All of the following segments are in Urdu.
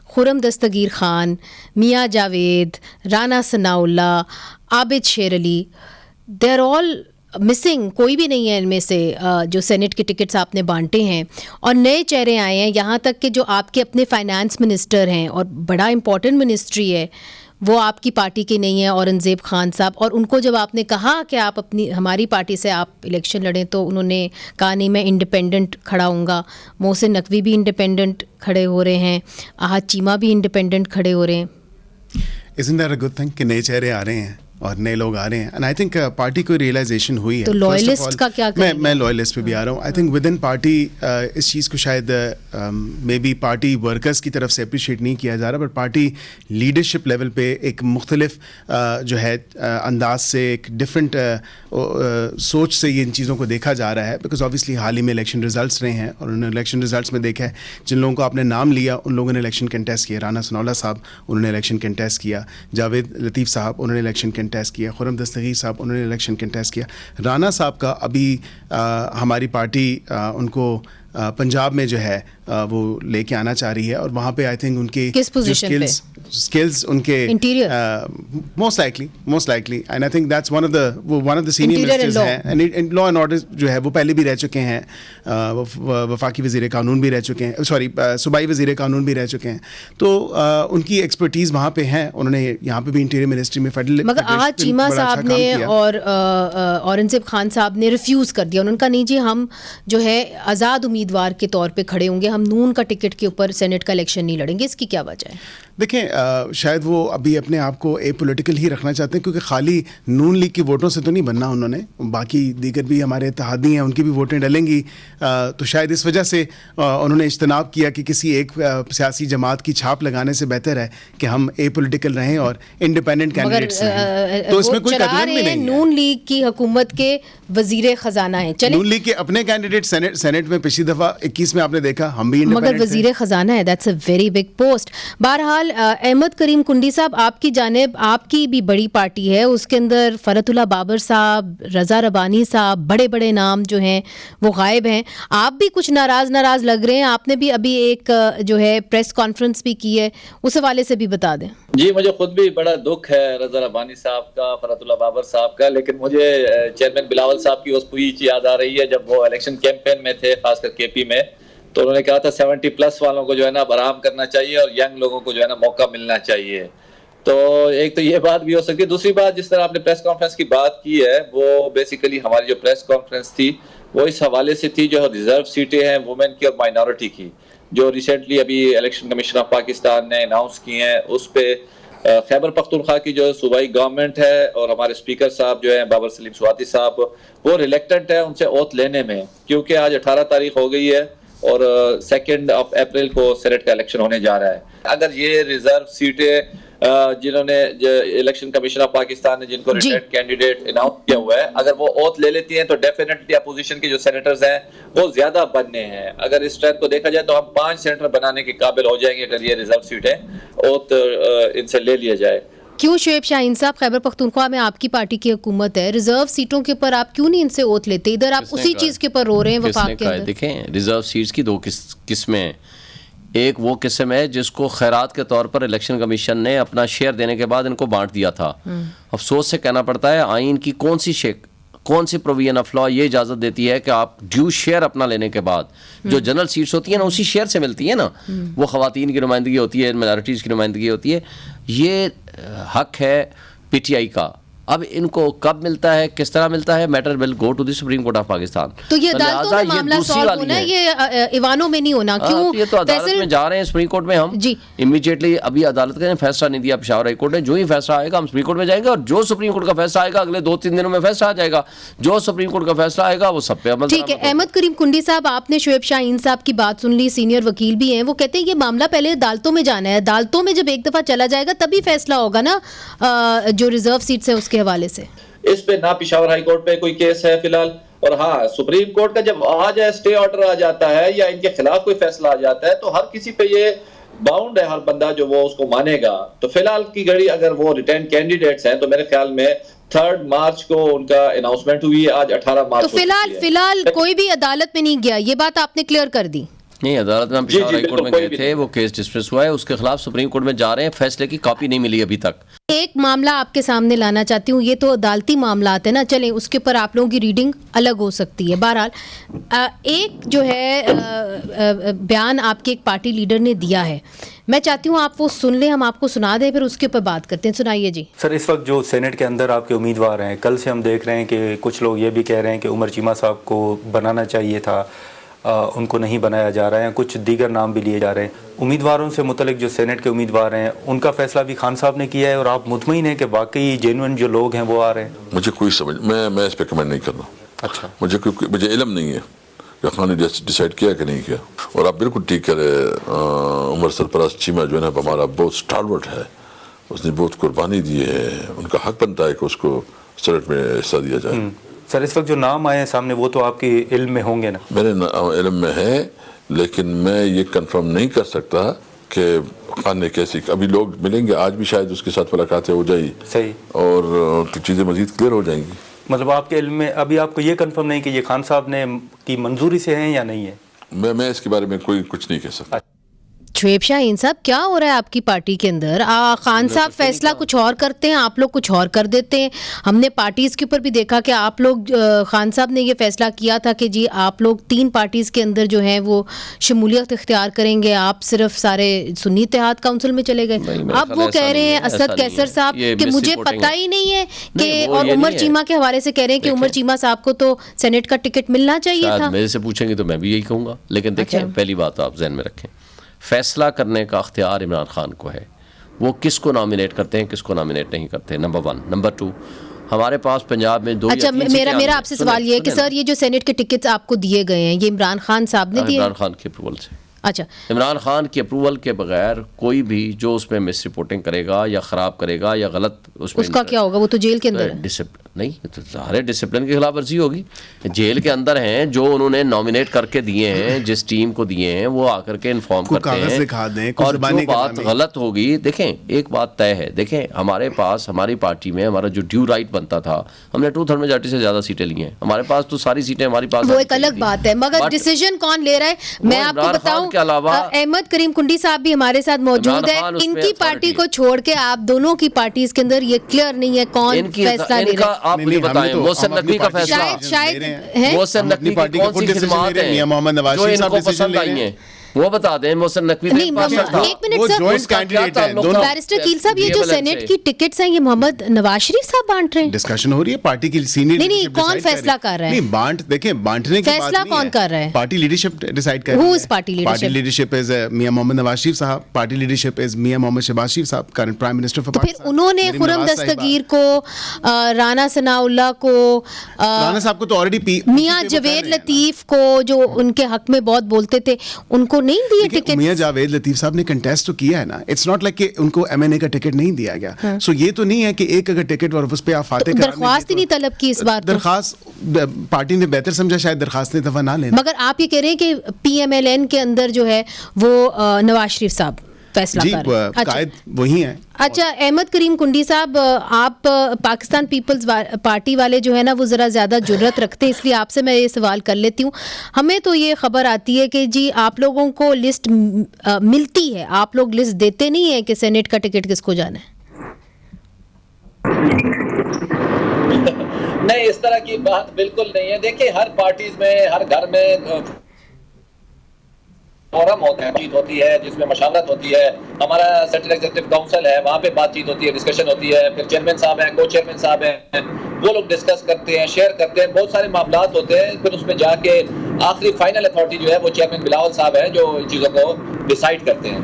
خرم دستگیر خان, میاں جاوید, رانا ثناء اللہ, عابد شیر علی, دے آر آل مسنگ. کوئی بھی نہیں ہے ان میں سے جو سینٹ کے ٹکٹس آپ نے بانٹے ہیں, اور نئے چہرے آئے ہیں. یہاں تک کہ جو آپ کے اپنے فائنانس منسٹر ہیں اور بڑا امپورٹنٹ منسٹری ہے وہ آپ کی پارٹی کے نہیں ہیں, اورنگزیب خان صاحب. اور ان کو جب آپ نے کہا کہ آپ اپنی ہماری پارٹی سے آپ الیکشن لڑیں تو انہوں نے کہا نہیں میں انڈیپینڈنٹ کھڑا ہوں گا. محسن نقوی بھی انڈیپینڈنٹ کھڑے ہو رہے ہیں, احد چیمہ بھی انڈیپینڈنٹ کھڑے ہو رہے ہیں. Isn't that a good thing کہ نئے چہرے آ رہے ہیں اور نئے لوگ آ رہے ہیں؟ اینڈ آئی تھنک پارٹی کو ریئلائزیشن ہوئی ہے. تو لوئلسٹ کا کیا کریں؟ میں لوئلسٹ پہ بھی آ رہا ہوں. I think with in party اس چیز کو شاید مے بی پارٹی ورکرز کی طرف سے اپریشیٹ نہیں کیا جا رہا, بٹ پارٹی لیڈرشپ لیول پہ ایک مختلف جو ہے انداز سے, ایک ڈفرینٹ سوچ سے یہ ان چیزوں کو دیکھا جا رہا ہے. بیکاز آبویسلی حال ہی میں الیکشن ریزلٹس رہے ہیں اور انہوں نے الیکشن ریزلٹس میں دیکھا ہے جن لوگوں کو آپ نے نام لیا ان لوگوں نے الیکشن کنٹیسٹ کیا. رانا ثناء اللہ صاحب انہوں نے الیکشن کنٹیسٹ کیا, جاوید لطیف صاحب انہوں نے الیکشن کنٹیسٹ کیا, خرم دستگیر صاحب انہوں نے الیکشن کنٹیسٹ کیا. رانا صاحب کا ابھی ہماری پارٹی ان کو پنجاب میں جو ہے وہ لے کے آنا چاہ رہی ہے, اور وہاں پہ آئی تھنک ان کے کس پوزیشن پہ اسکلز ان کے most likely and I think that's one of the senior ministers ہیں, اینڈ لا اینڈ آرڈر جو ہے وہ پہلے بھی رہ چکے ہیں, وفاقی وزیر قانون بھی رہ چکے ہیں, سوری صوبائی وزیر قانون بھی رہ چکے ہیں. تو ان کی ایکسپرٹیز وہاں پہ ہیں. انہوں نے یہاں پہ بھی انٹیریئر منسٹری میں فیڈرل, مگر احد چیمہ صاحب نے اور اورنگزیب خان صاحب نے ریفیوز کر دیا. انہوں نے کہا نہیں جی ہم جو ہے آزاد امیدوار کے طور پہ کھڑے ہوں گے, ہم نون کا ٹکٹ کے اوپر سینٹ کا الیکشن نہیں لڑیں گے. اس کی کیا وجہ ہے؟ دیکھیں شاید وہ ابھی اپنے آپ کو اے پولیٹیکل ہی رکھنا چاہتے ہیں, کیونکہ خالی نون لیگ کی ووٹوں سے تو نہیں بننا انہوں نے, باقی دیگر بھی ہمارے اتحادی ہیں ان کی بھی ووٹیں ڈلیں گی. تو شاید اس وجہ سے انہوں نے اجتناب کیا کہ کسی ایک سیاسی جماعت کی چھاپ لگانے سے بہتر ہے کہ ہم اے پولیٹیکل رہیں اور انڈیپینڈنٹ کینڈیڈیٹس رہیں. تو اس میں کوئی تکلیف بھی نہیں ہے. نون لیگ کی حکومت کے وزیر خزانہ ہیں, چلیں نون لیگ کے اپنے کینڈیڈیٹ سینٹ میں پچھلی دفعہ 21 میں آپ نے دیکھا ہم بھی مگر وزیر خزانہ ہے. That's a very big post. بہرحال احمد کریم کنڈی صاحب, آپ کی جانب آپ کی بھی بڑی پارٹی ہے, اس کے اندر فرحت اللہ بابر صاحب, رضا ربانی صاحب, بڑے بڑے نام جو ہیں وہ غائب ہیں. آپ بھی کچھ ناراض لگ رہے ہیں. آپ نے بھی ابھی ایک جو ہے پریس کانفرنس بھی کی ہے, اس حوالے سے بھی بتا دیں. جی مجھے خود بھی بڑا دکھ ہے رضا ربانی صاحب کا, فرحت اللہ بابر صاحب کا, لیکن مجھے چیئرمین بلاول صاحب کی اس اسپیچ یاد آ رہی ہے جب وہ الیکشن کیمپین میں تھے, خاص کر کے پی میں. تو انہوں نے کہا تھا 70+ والوں کو جو ہے نا آرام کرنا چاہیے اور ینگ لوگوں کو جو ہے نا موقع ملنا چاہیے. تو ایک تو یہ بات بھی ہو سکتی ہے. دوسری بات, جس طرح آپ نے پریس کانفرنس کی بات کی ہے, وہ بیسیکلی ہماری جو پریس کانفرنس تھی وہ اس حوالے سے تھی جو ریزرو سیٹیں ہیں وومن کی اور مائنورٹی کی, جو ریسنٹلی ابھی الیکشن کمیشن آف پاکستان نے اناؤنس کی ہیں. اس پہ خیبر پختونخوا کی جو صوبائی گورنمنٹ ہے اور ہمارے اسپیکر صاحب جو ہیں بابر سلیم سواتی صاحب, وہ ریلیکٹنٹ ہے ان سے اوتھ لینے میں, کیونکہ آج 18 تاریخ ہو گئی ہے اور 2 اپریل کو سینٹ کا الیکشن ہونے جا رہا ہے. اگر یہ ریزرو سیٹیں جنہوں نے الیکشن کمیشن آف پاکستان نے جن کو ریٹائرڈ کینڈیڈیٹ اناؤنس کیا ہوا ہے, اگر وہ اوتھ لے لیتی ہیں تو ڈیفینیٹلی اپوزیشن کے جو سینیٹرز ہیں وہ زیادہ بننے ہیں. اگر اس اسٹرینتھ کو دیکھا جائے تو ہم 5 سینیٹر بنانے کے قابل ہو جائیں گے اگر یہ ریزرو سیٹیں اوتھ ان سے لے لیا جائے. کیوں شعیب شاہین صاحب, خیبر پختونخوا میں آپ کی پارٹی کی حکومت ہے, ریزرو سیٹوں کے اوپر آپ کیوں نہیں ان سے اوتھ لیتے؟ ادھر آپ اسی چیز کے اوپر رو رہے ہیں وفاق کے اندر. دیکھیں ریزرو سیٹس کی 2 قسمیں ہیں. ایک وہ قسم ہے جس کو خیرات کے طور پر الیکشن کمیشن نے اپنا شیئر دینے کے بعد ان کو بانٹ دیا تھا. افسوس سے کہنا پڑتا ہے آئین کی کون سی پروویژن آف لا یہ اجازت دیتی ہے کہ آپ ڈیو شیئر اپنا لینے کے بعد جو جنرل سیٹس ہوتی ہیں نا اسی شیئر سے ملتی ہیں نا, وہ خواتین کی نمائندگی ہوتی ہے, مائنورٹیز کی نمائندگی ہوتی ہے. یہ حق ہے پی ٹی آئی کا. اب ان کو کب ملتا ہے, کس طرح ملتا ہے, matter will go to the Supreme Court of Pakistan. تو یہ عدالتوں میں معاملہ سالو ہونا ہے, یہ ایوانوں میں نہیں ہونا. کیوں یہ تو عدالت میں جا رہے ہیں سپریم کورٹ میں ہم امیڈیٹلی. ابھی عدالت نے فیصلہ نہیں دیا پشاور ہائی کورٹ نے, جو ہی فیصلہ آئے گا ہم سپریم کورٹ میں جائیں گے, اور جو سپریم کورٹ کا فیصلہ آئے گا اگلے 2-3 دنوں میں فیصلہ آ جائے گا. جو سپریم کورٹ کا فیصلہ آئے گا وہ سب پہ عمل. ٹھیک ہے. احمد کریم کنڈی صاحب, آپ نے شعیب شاہین صاحب کی بات سن لی, سینئر وکیل بھی ہیں, وہ کہتے ہیں یہ معاملہ پہلے عدالتوں میں جانا ہے, عدالتوں میں جب ایک دفعہ چلا جائے گا تبھی فیصلہ ہوگا نا جو ریزرو سیٹس ہے اس کے حوالے سے. اس پہ نہ پشاور ہائی کورٹ پہ کوئی کیس ہے فی الحال, اور ہاں سپریم کورٹ کا جب آ جائے اسٹے آرڈر آ جاتا ہے یا ان کے خلاف کوئی فیصلہ آ جاتا ہے تو ہر کسی پہ یہ باؤنڈ ہے, ہر بندہ جو وہ اس کو مانے گا. تو فی الحال کی گھڑی اگر وہ ریٹرن کینڈیڈیٹس ہیں تو میرے خیال میں 3 مارچ کو ان کا اناؤنسمنٹ ہوئی ہے, آج 18 مارچ. تو فی الحال کوئی بھی عدالت میں نہیں گیا, یہ بات آپ نے کلیئر کر دی. نہیں، عدالت میں ہم پشاور ہائی کورٹ میں گئے تھے، وہ کیس ڈسمس ہوا ہے، اس کے خلاف سپریم کورٹ میں جا رہے ہیں، فیصلے کی کاپی نہیں ملی ابھی تک. ایک معاملہ آپ کے سامنے لانا چاہتی ہوں، یہ تو عدالتی معاملات ہیں نا، چلیں اس کے اوپر آپ لوگوں کی ریڈنگ الگ ہو سکتی ہے. بہرحال ایک جو ہے بیان آپ کے ایک پارٹی لیڈر نے دیا ہے، میں چاہتی ہوں آپ وہ سن لیں، ہم آپ کو سنا دیں، پھر اس کے اوپر بات کرتے ہیں. سنائیے جی. سر، اس وقت جو سینٹ کے اندر آپ کے امیدوار ہیں، کل سے ہم دیکھ رہے ہیں کہ کچھ لوگ یہ بھی کہہ رہے ہیں کہ عمر چیمہ صاحب کو بنانا چاہیے تھا، ان کو نہیں بنایا جا رہا ہے، کچھ دیگر نام بھی لیے جا رہے ہیں. امیدواروں سے متعلق جو سینٹ کے امیدوار ہیں ان کا فیصلہ بھی خان صاحب نے کیا ہے، اور آپ مطمئن ہیں کہ واقعی جینوئن جو لوگ ہیں وہ آ رہے ہیں؟ مجھے کوئی سمجھ میں اس پہ کمنٹ نہیں کرنا. اچھا، مجھے علم نہیں ہے کہ خان نے ڈیسائیڈ کیا کہ نہیں کیا. اور آپ بالکل ٹھیک کہہ رہے، عمر سرفراز چیمہ جو ہے نا ہمارا بہت اسٹالورٹ ہے، اس نے بہت قربانی دی ہے، ان کا حق بنتا ہے کہ اس کو سینٹ میں حصہ دیا جائے. سر، اس وقت جو نام آئے ہیں سامنے وہ تو آپ کے علم میں ہوں گے نا؟ میرے علم میں ہے، لیکن میں یہ کنفرم نہیں کر سکتا کہ خان نے کیسی. ابھی لوگ ملیں گے، آج بھی شاید اس کے ساتھ ملاقاتیں ہو جائیں صحیح، اور چیزیں مزید کلیئر ہو جائیں گی. مطلب آپ کے علم میں ابھی آپ کو یہ کنفرم نہیں کہ یہ خان صاحب نے کی منظوری سے ہیں یا نہیں ہے؟ میں اس کے بارے میں کچھ نہیں کہہ سکتا. شعیب شاہین صاحب، کیا ہو رہا ہے آپ کی پارٹی کے اندر؟ خان صاحب فیصلہ کچھ اور کرتے ہیں، آپ لوگ کچھ اور کر دیتے ہیں. ہم نے پارٹیز کے اوپر بھی دیکھا کہ آپ لوگ، خان صاحب نے یہ فیصلہ کیا تھا کہ جی آپ لوگ 3 پارٹیز کے اندر جو ہیں وہ شمولیت اختیار کریں گے، آپ صرف سارے سنی اتحاد کونسل میں چلے گئے. اب وہ کہہ رہے ہیں اسد کیسر صاحب کہ مجھے پتہ ہی نہیں ہے کہ، اور عمر چیمہ کے حوالے سے کہہ رہے ہیں کہ عمر چیمہ صاحب کو تو سینٹ کا ٹکٹ ملنا چاہیے تھا. میرے سے پوچھیں گے تو میں بھی یہی کہوں گا، لیکن دیکھیں پہلی بات آپ ذہن میں رکھیں، فیصلہ کرنے کا اختیار عمران خان کو ہے، وہ کس کو نامینیٹ کرتے ہیں، کس کو نامینیٹ نہیں کرتے، نمبر 1. نمبر 2، ہمارے پاس پنجاب میں 2 اچھا، میرا آپ سے سوال یہ ہے کہ سر یہ جو سینٹ کے ٹکٹس آپ کو دیے گئے ہیں یہ عمران خان صاحب نے دیے؟ عمران خان کے اپروول سے. اچھا، عمران خان کی اپروول کے بغیر کوئی بھی جو اس میں مس رپورٹنگ کرے گا یا خراب کرے گا یا غلط اس کا کیا ہوگا؟ وہ تو جیل کے اندر ہے. نہیں، تو ظاہر ڈسپلن کی خلاف ورزی ہوگی. جیل کے اندر ہیں، جو انہوں نے نامینیٹ کر کے دیے ہیں، جس ٹیم کو دیے ہیں وہ آ کر کے انفارم کرتے ہیں، اور جو بات غلط ہوگی، دیکھیں ایک بات طے ہے، دیکھیں ہمارے پاس ہماری پارٹی میں ہمارا جو ڈیو رائٹ بنتا تھا، ہم نے 2/3 میجارٹی سے زیادہ سیٹیں لی ہیں، ہمارے پاس تو ساری سیٹیں ہمارے پاس. وہ ایک الگ بات ہے، مگر ڈیسیژن کون لے رہا ہے؟ میں آپ کو بتاؤں، احمد کریم کنڈی صاحب بھی ہمارے ساتھ موجود ہے. ان کی پارٹی کو چھوڑ کے آپ دونوں کی پارٹیز کے اندر یہ کلیئر نہیں ہے کون فیصلہ لے رہا ہے. آپ مجھے بتائیں، محسن نقوی کا فیصلہ، شاید محسن نقوی کی کون سی خدمات ہیں جو ان کو پسند آئی ہیں، وہ بتا دیں. محسن نقوی ایک منٹ سر، بیرسٹر کیل صاحب، یہ جو سینٹ کی ٹکٹس ہیں یہ محمد نواز شریف صاحب بانٹ رہے ہیں؟ ڈسکشن ہو رہی ہے پارٹی کی سینئر، نہیں کون فیصلہ کر رہا ہے؟ نہیں دیکھیں بانٹنے کی فیصلہ کون کر رہا ہے؟ پارٹی لیڈرشپ ڈیسائیڈ کر رہی ہے. پارٹی لیڈرشپ از میاں محمد نواز شریف صاحب، پارٹی لیڈرشپ از میاں محمد شہباز شریف صاحب، current prime minister of Pakistan. پھر انہوں نے خرم دستگیر کو، رانا ثناء اللہ کو، رانا صاحب کو تو آلریڈی، میاں جاوید لطیف کو جو ان کے حق میں بہت بولتے تھے، ان کو نہیں دیے ٹکٹ. میاں جاوید لطیف صاحب نے کنٹیسٹ تو کیا ہے نا، اٹس ناٹ لائک کہ ان کو ایم این اے کا ٹکٹ نہیں دیا گیا. سو یہ تو نہیں ہے کہ ایک اگر ٹکٹ اور اس پہ آپ فاتح کرا، درخواست ہی نہیں طلب کی اس بار. درخواست پارٹی نے بہتر سمجھا شاید درخواست نے دفعہ نہ لینا. مگر آپ یہ کہہ رہے ہیں کہ پی ایم ایل این کے اندر جو ہے وہ نواز شریف صاحب فیصلہ کر رہے ہیں. قائد وہی ہیں. اچھا، احمد کریم کنڈی صاحب، آپ پاکستان پیپلز پارٹی والے جو ہے نا وہ ذرا زیادہ جرت رکھتے ہیں، اس لیے آپ سے میں یہ سوال کر لیتی ہوں. ہمیں تو یہ خبر آتی ہے کہ جی آپ لوگوں کو لسٹ ملتی ہے، آپ لوگ لسٹ دیتے نہیں ہیں کہ سینٹ کا ٹکٹ کس کو جانا ہے. نہیں، اس طرح کی بات بالکل نہیں ہے. دیکھیں ہر پارٹیز میں، ہر گھر میں فورم ہوتا ہے، بات چیت ہوتی ہے جس میں مشاورت ہوتی ہے. ہمارا سینٹرل ایگزیکٹو کونسل ہے، وہاں پہ بات چیت ہوتی ہے، ڈسکشن ہوتی ہے. پھر چیئرمین صاحب ہیں، کو چیئرمین صاحب ہیں، وہ لوگ ڈسکس کرتے ہیں، شیئر کرتے ہیں، بہت سارے معاملات ہوتے ہیں. پھر اس میں جا کے آخری فائنل اتھارٹی جو ہے وہ چیئرمین بلاول صاحب ہے جو ان چیزوں کو ڈیسائیڈ کرتے ہیں.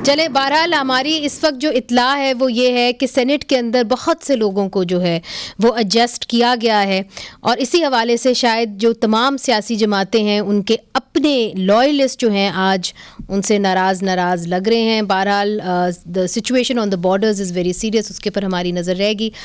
چلے، بہرحال ہماری اس وقت جو اطلاع ہے وہ یہ ہے کہ سینٹ کے اندر بہت سے لوگوں کو جو ہے وہ ایڈجسٹ کیا گیا ہے، اور اسی حوالے سے شاید جو تمام سیاسی جماعتیں ہیں ان کے اپنے لائلسٹ جو ہیں آج ان سے ناراض لگ رہے ہیں. بہرحال the situation on the borders is very serious, اس کے پر ہماری نظر رہے گی.